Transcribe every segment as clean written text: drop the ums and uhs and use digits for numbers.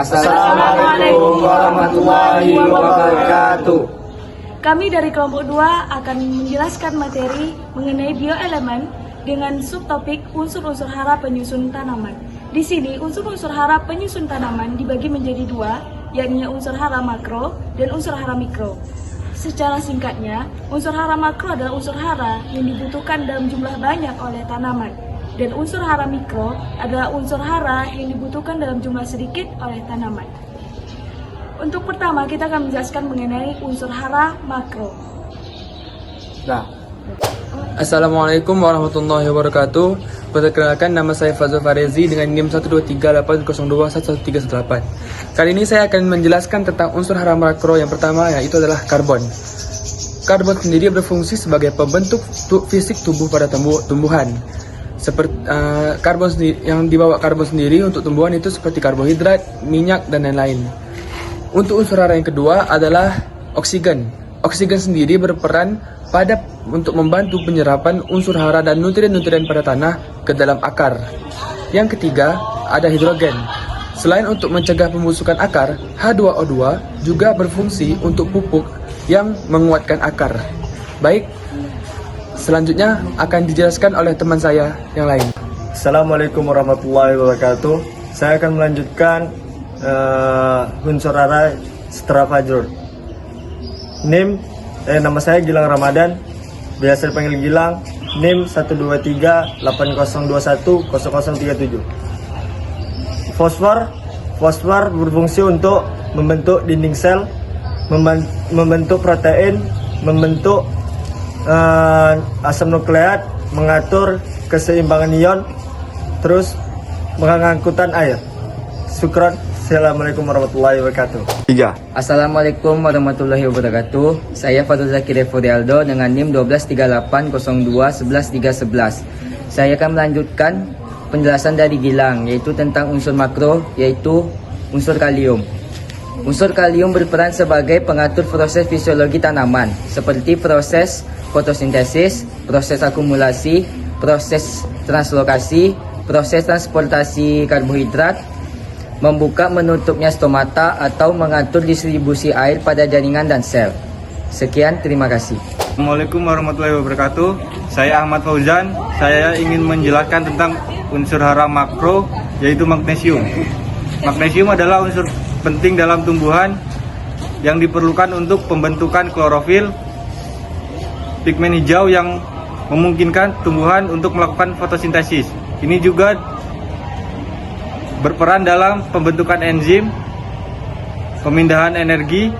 Assalamualaikum warahmatullahi wabarakatuh. Kami dari kelompok 2 akan menjelaskan materi mengenai bioelemen dengan subtopik unsur-unsur hara penyusun tanaman. Di sini unsur-unsur hara penyusun tanaman dibagi menjadi 2, yakni unsur hara makro dan unsur hara mikro. Secara singkatnya, unsur hara makro adalah unsur hara yang dibutuhkan dalam jumlah banyak oleh tanaman. Dan unsur hara mikro adalah unsur hara yang dibutuhkan dalam jumlah sedikit oleh tanaman. Untuk pertama, kita akan menjelaskan mengenai unsur hara makro. Assalamualaikum warahmatullahi wabarakatuh. Perkenalkan, nama saya Fazul Farezi dengan NIM 123802138. Kali ini saya akan menjelaskan tentang unsur hara makro yang pertama, yaitu adalah karbon. Karbon sendiri berfungsi sebagai pembentuk fisik tubuh pada tumbuhan. Seperti karbon yang dibawa karbon sendiri untuk tumbuhan itu seperti karbohidrat, minyak, dan lain-lain. Untuk unsur hara yang kedua adalah oksigen. Oksigen sendiri berperan untuk membantu penyerapan unsur hara dan nutrien-nutrien pada tanah ke dalam akar. Yang ketiga ada hidrogen. Selain untuk mencegah pembusukan akar, H2O2 juga berfungsi untuk pupuk yang menguatkan akar. Baik, selanjutnya akan dijelaskan oleh teman saya yang lain. Assalamualaikum warahmatullahi wabarakatuh. Saya akan melanjutkan unsur hara setelah Fajrul. Nama saya Gilang Ramadan, biasa dipanggil Gilang. NIM 12380210037. Fosfor berfungsi untuk membentuk dinding sel, membentuk protein, membentuk asam nukleat, mengatur keseimbangan ion, terus mengangkutan air. Syukran. Assalamualaikum warahmatullahi wabarakatuh. 3. Assalamualaikum warahmatullahi wabarakatuh. Saya Fadul Zakir Eforialdo dengan NIM 12380211311. Saya akan melanjutkan penjelasan dari Gilang, yaitu tentang unsur makro, yaitu unsur kalium. Unsur kalium berperan sebagai pengatur proses fisiologi tanaman, seperti proses fotosintesis, proses akumulasi, proses translokasi, proses transportasi karbohidrat, membuka menutupnya stomata, atau mengatur distribusi air pada jaringan dan sel. Sekian, terima kasih. Assalamualaikum warahmatullahi wabarakatuh. Saya Ahmad Fauzan. Saya ingin menjelaskan tentang unsur hara makro, yaitu magnesium. Magnesium adalah unsur penting dalam tumbuhan yang diperlukan untuk pembentukan klorofil, pigmen hijau yang memungkinkan tumbuhan untuk melakukan fotosintesis. Ini juga berperan dalam pembentukan enzim, pemindahan energi,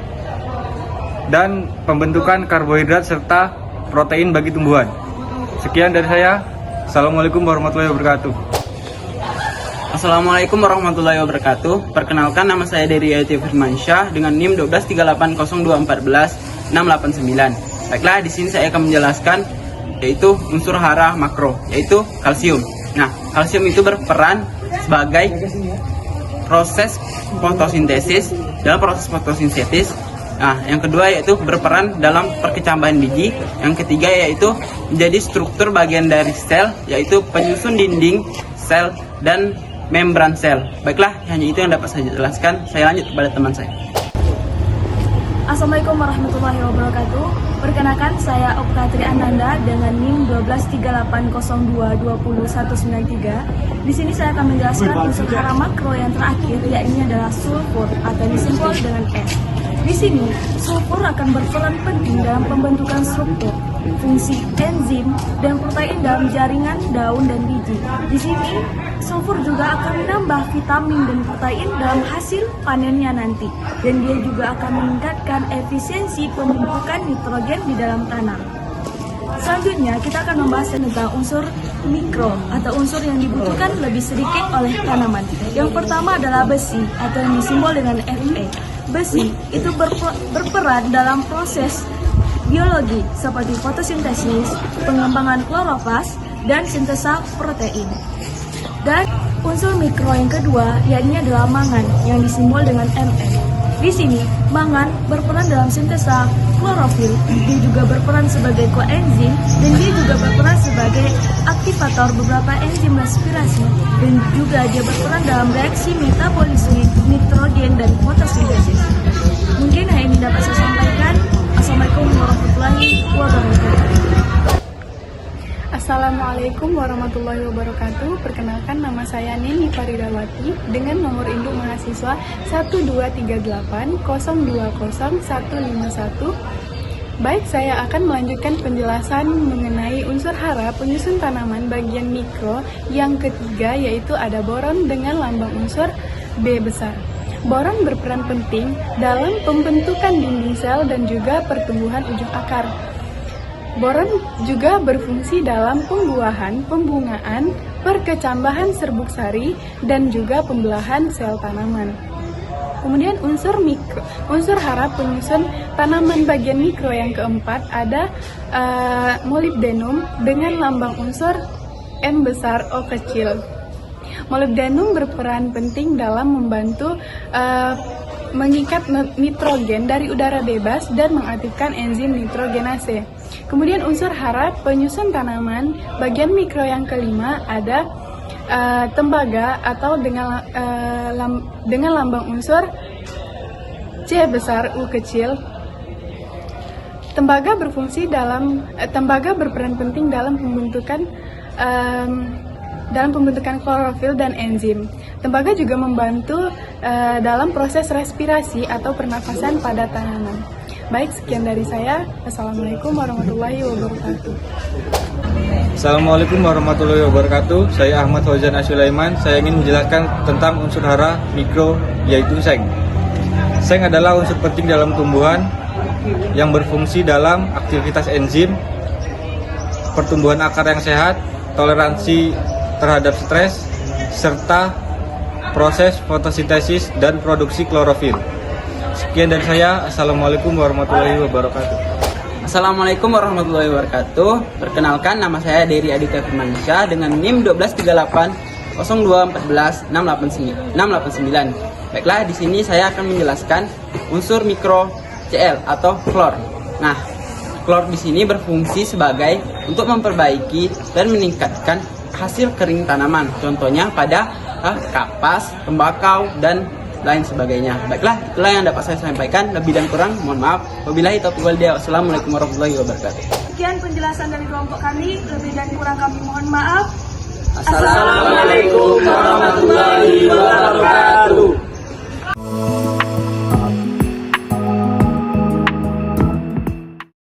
dan pembentukan karbohidrat serta protein bagi tumbuhan. Sekian dari saya. Assalamualaikum warahmatullahi wabarakatuh. Assalamualaikum warahmatullahi wabarakatuh. Perkenalkan, nama saya Dery Ayati Firmansyah dengan NIM 12380214689. Baiklah, di sini saya akan menjelaskan yaitu unsur hara makro, yaitu kalsium. Nah, kalsium itu berperan sebagai proses fotosintesis. Nah, yang kedua yaitu berperan dalam perkecambahan biji. Yang ketiga yaitu menjadi struktur bagian dari sel, yaitu penyusun dinding sel dan membran sel. Baiklah, hanya itu yang dapat saya jelaskan. Saya lanjut kepada teman saya. Assalamualaikum warahmatullahi wabarakatuh. Perkenalkan, saya Okta Tri Ananda dengan NIM 12380220193. Di sini saya akan menjelaskan unsur hara makro yang terakhir, yakni adalah sulfur atau disimbol dengan S. Di sini, sulfur akan berperan penting dalam pembentukan struktur, fungsi enzim dan protein dalam jaringan daun dan biji. Di sini, sulfur juga akan menambah vitamin dan protein dalam hasil panennya nanti, dan dia juga akan meningkatkan efisiensi pembentukan nitrogen di dalam tanah. Selanjutnya, kita akan membahas tentang unsur mikro atau unsur yang dibutuhkan lebih sedikit oleh tanaman. Yang pertama adalah besi atau yang disimbol dengan Fe. Besi itu berperan dalam proses biologi seperti fotosintesis, pengembangan kloroflas, dan sintesa protein. Dan unsur mikro yang kedua yakni adalah mangan yang disimbol dengan Mn. Di sini, mangan berperan dalam sintesa klorofil, dia juga berperan sebagai koenzim, dan dia juga berperan sebagai aktivator beberapa enzim respirasi, dan juga dia berperan dalam reaksi metabolisme nitrogen dan fotosintesis. Mungkin hal ini dapat saya sampaikan. Assalamualaikum warahmatullahi wabarakatuh. Assalamualaikum warahmatullahi wabarakatuh. Perkenalkan, nama saya Neni Faridawati dengan nomor induk mahasiswa 12380200151. Baik, saya akan melanjutkan penjelasan mengenai unsur hara penyusun tanaman bagian mikro yang ketiga, yaitu ada boron dengan lambang unsur B besar. Boron berperan penting dalam pembentukan dinding sel dan juga pertumbuhan ujung akar. Boron juga berfungsi dalam pembuahan, pembungaan, perkecambahan serbuk sari, dan juga pembelahan sel tanaman. Kemudian unsur hara penyusun tanaman bagian mikro yang keempat ada molybdenum dengan lambang unsur M besar O kecil. Molybdenum berperan penting dalam membantu mengikat nitrogen dari udara bebas dan mengaktifkan enzim nitrogenase. Kemudian unsur hara penyusun tanaman bagian mikro yang kelima ada tembaga atau dengan lambang unsur C besar U kecil. Tembaga berperan penting dalam pembentukan klorofil dan enzim. Tembaga juga membantu dalam proses respirasi atau pernafasan pada tanaman. Baik, sekian dari saya. Assalamualaikum warahmatullahi wabarakatuh. Assalamualaikum warahmatullahi wabarakatuh. Saya Ahmad Fauzan Asulaiman. Saya ingin menjelaskan tentang unsur hara mikro, yaitu seng. Seng adalah unsur penting dalam tumbuhan yang berfungsi dalam aktivitas enzim, pertumbuhan akar yang sehat, toleransi terhadap stres, serta proses fotosintesis dan produksi klorofil. Sekian dari saya. Assalamualaikum warahmatullahi wabarakatuh. Assalamualaikum warahmatullahi wabarakatuh. Perkenalkan, nama saya Dery Aditya Firmansyah dengan NIM 1280214689689. Baiklah, di sini saya akan menjelaskan unsur mikro Cl atau klor. Nah, klor di sini berfungsi sebagai untuk memperbaiki dan meningkatkan hasil kering tanaman. Contohnya pada kapas, tembakau, dan lain sebagainya. Baiklah, itulah yang dapat saya sampaikan. Lebih dan kurang mohon maaf. Wabillahi taufiq wal hidayah. Wassalamualaikum warahmatullahi wabarakatuh. Sekian penjelasan dari kelompok kami. Lebih dan kurang kami mohon maaf. Assalamualaikum warahmatullahi wabarakatuh.